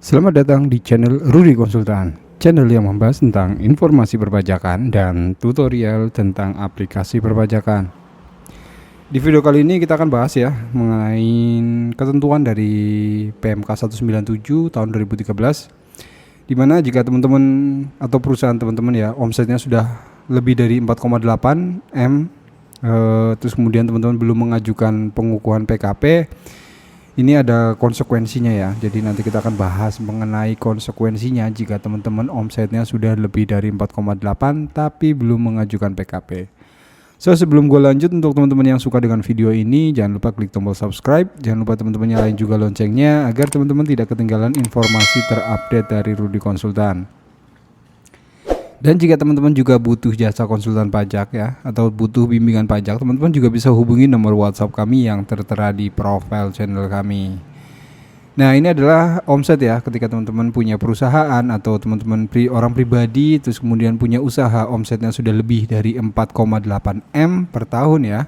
Selamat datang di channel Rudi Konsultan, channel yang membahas tentang informasi perpajakan dan tutorial tentang aplikasi perpajakan. Di video kali ini kita akan bahas ya mengenai ketentuan dari PMK 197 tahun 2013, di mana jika teman-teman atau perusahaan teman-teman ya omsetnya sudah lebih dari 4,8 M, terus kemudian teman-teman belum mengajukan pengukuhan PKP, ini ada konsekuensinya ya. Jadi nanti kita akan bahas mengenai konsekuensinya jika teman-teman omsetnya sudah lebih dari 4,8 tapi belum mengajukan PKP. So, sebelum gue lanjut, untuk teman-teman yang suka dengan video ini, jangan lupa klik tombol subscribe. Jangan lupa teman-teman nyalain juga loncengnya agar teman-teman tidak ketinggalan informasi terupdate dari Rudi Konsultan. Dan jika teman-teman juga butuh jasa konsultan pajak ya, atau butuh bimbingan pajak, teman-teman juga bisa hubungi nomor WhatsApp kami yang tertera di profil channel kami. Nah, ini adalah omset ya, ketika teman-teman punya perusahaan atau teman-teman orang pribadi terus kemudian punya usaha, omsetnya sudah lebih dari 4,8 M per tahun ya.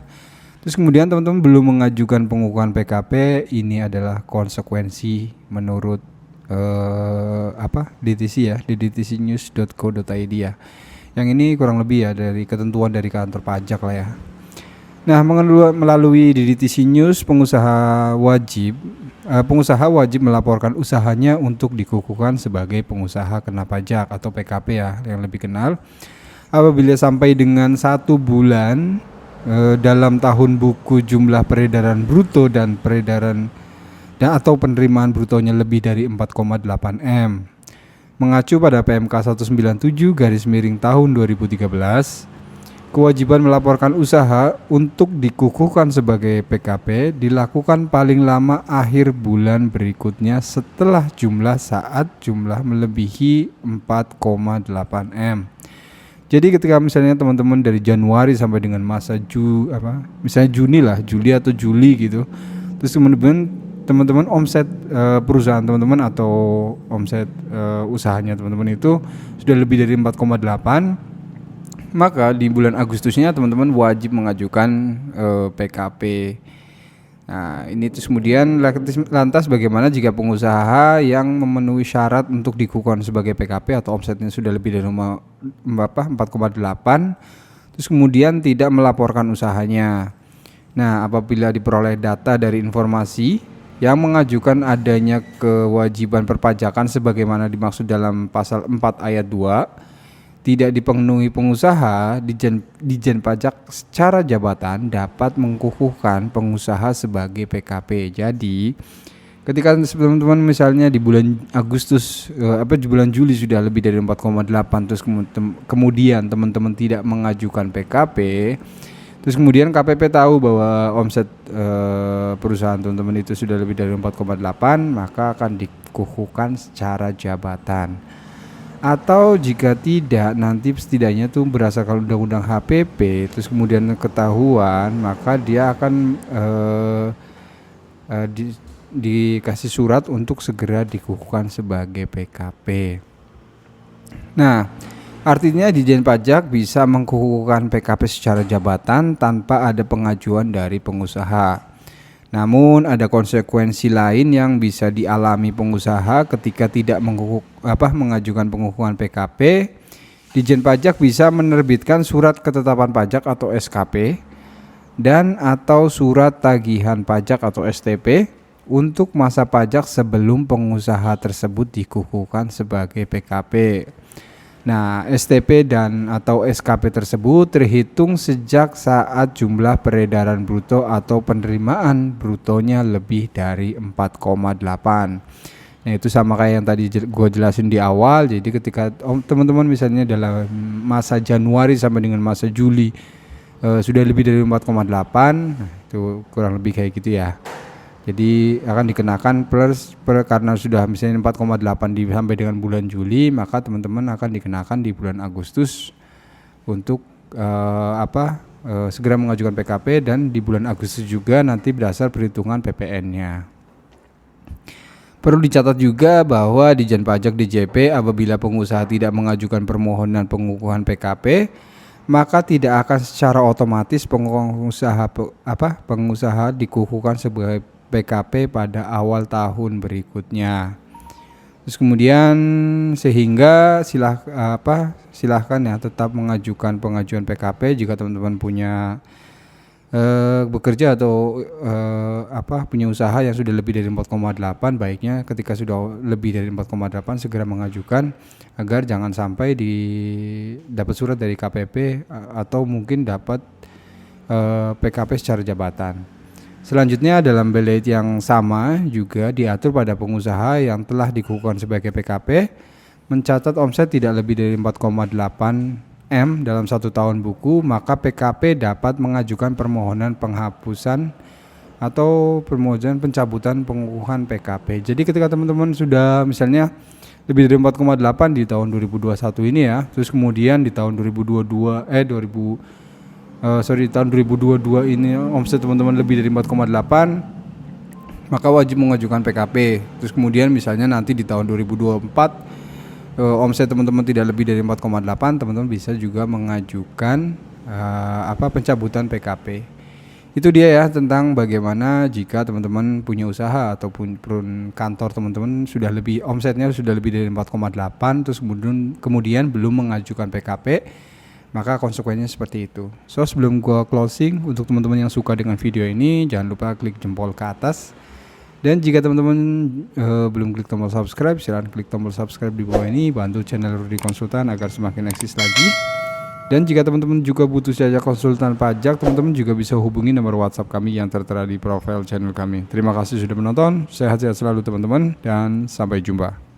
Terus kemudian teman-teman belum mengajukan pengukuhan PKP, ini adalah konsekuensi menurut DTC ya, di dtcnews.co.id ya. Yang ini kurang lebih ya dari ketentuan dari kantor pajak lah ya. Nah, melalui DTC News, pengusaha wajib melaporkan usahanya untuk dikukuhkan sebagai pengusaha kena pajak atau PKP ya, yang lebih kenal. Apabila sampai dengan 1 bulan dalam tahun buku jumlah peredaran bruto dan atau penerimaan brutonya lebih dari 4,8 M. Mengacu pada PMK 197 tahun 2013, kewajiban melaporkan usaha untuk dikukuhkan sebagai PKP dilakukan paling lama akhir bulan berikutnya setelah jumlah saat jumlah melebihi 4,8 M. Jadi ketika misalnya teman-teman dari Januari sampai dengan masa misalnya Juli atau Juli gitu, terus kemudian teman-teman omset perusahaan teman-teman atau omset usahanya teman-teman itu sudah lebih dari 4,8, maka di bulan Agustusnya teman-teman wajib mengajukan PKP. Nah, ini terus kemudian lantas bagaimana jika pengusaha yang memenuhi syarat untuk dikukuhkan sebagai PKP atau omsetnya sudah lebih dari 4,8, terus kemudian tidak melaporkan usahanya. Nah, apabila diperoleh data dari informasi yang mengajukan adanya kewajiban perpajakan sebagaimana dimaksud dalam pasal 4 ayat 2 tidak dipenuhi pengusaha, Dijen Pajak secara jabatan dapat mengkukuhkan pengusaha sebagai PKP. Jadi ketika teman-teman misalnya di bulan Agustus di bulan Juli sudah lebih dari 4,8 terus kemudian teman-teman tidak mengajukan PKP, terus kemudian KPP tahu bahwa omset perusahaan teman-teman itu sudah lebih dari 4,8, maka akan dikukuhkan secara jabatan. Atau jika tidak, nanti setidaknya tuh berdasarkan undang-undang HPP, terus kemudian ketahuan, maka dia akan dikasih surat untuk segera dikukuhkan sebagai PKP. Nah, artinya Dijen Pajak bisa mengkukuhkan PKP secara jabatan tanpa ada pengajuan dari pengusaha. Namun ada konsekuensi lain yang bisa dialami pengusaha ketika tidak mengajukan pengukuhan PKP. Dijen Pajak bisa menerbitkan surat ketetapan pajak atau SKP dan atau surat tagihan pajak atau STP untuk masa pajak sebelum pengusaha tersebut dikukuhkan sebagai PKP. Nah, STP dan atau SKP tersebut terhitung sejak saat jumlah peredaran bruto atau penerimaan brutonya lebih dari 4,8. Nah, itu sama kayak yang tadi gue jelasin di awal. Jadi ketika teman-teman misalnya dalam masa Januari sampai dengan masa Juli sudah lebih dari 4,8, nah, itu kurang lebih kayak gitu ya. Jadi akan dikenakan karena sudah misalnya 4,8 sampai dengan bulan Juli, maka teman-teman akan dikenakan di bulan Agustus untuk segera mengajukan PKP, dan di bulan Agustus juga nanti berdasar perhitungan PPN-nya. Perlu dicatat juga bahwa Dijen Pajak DJP apabila pengusaha tidak mengajukan permohonan pengukuhan PKP, maka tidak akan secara otomatis pengusaha dikukuhkan sebagai PKP pada awal tahun berikutnya. Terus kemudian sehingga silahkan ya tetap mengajukan pengajuan PKP jika teman-teman punya bekerja atau punya usaha yang sudah lebih dari 4,8, baiknya ketika sudah lebih dari 4,8 segera mengajukan agar jangan sampai dapat surat dari KPP atau mungkin dapat PKP secara jabatan. Selanjutnya dalam belet yang sama juga diatur pada pengusaha yang telah dikukuhkan sebagai PKP mencatat omset tidak lebih dari 4,8 M dalam 1 tahun buku, maka PKP dapat mengajukan permohonan penghapusan atau permohonan pencabutan pengukuhan PKP. Jadi ketika teman-teman sudah misalnya lebih dari 4,8 di tahun 2021 ini ya, terus kemudian di tahun 2022 di tahun 2022 ini omset teman-teman lebih dari 4,8, maka wajib mengajukan PKP. Terus kemudian misalnya nanti di tahun 2024 omset teman-teman tidak lebih dari 4,8, teman-teman bisa juga mengajukan pencabutan PKP. Itu dia ya tentang bagaimana jika teman-teman punya usaha ataupun kantor teman-teman sudah lebih omsetnya sudah lebih dari 4,8 terus kemudian belum mengajukan PKP, maka konsekuensinya seperti itu. So sebelum gua closing, untuk teman-teman yang suka dengan video ini jangan lupa klik jempol ke atas. Dan jika teman-teman belum klik tombol subscribe, silahkan klik tombol subscribe di bawah ini, bantu channel Rudy Konsultan agar semakin eksis lagi. Dan jika teman-teman juga butuh jasa konsultan pajak, teman-teman juga bisa hubungi nomor WhatsApp kami yang tertera di profil channel kami. Terima kasih sudah menonton, sehat-sehat selalu teman-teman, dan sampai jumpa.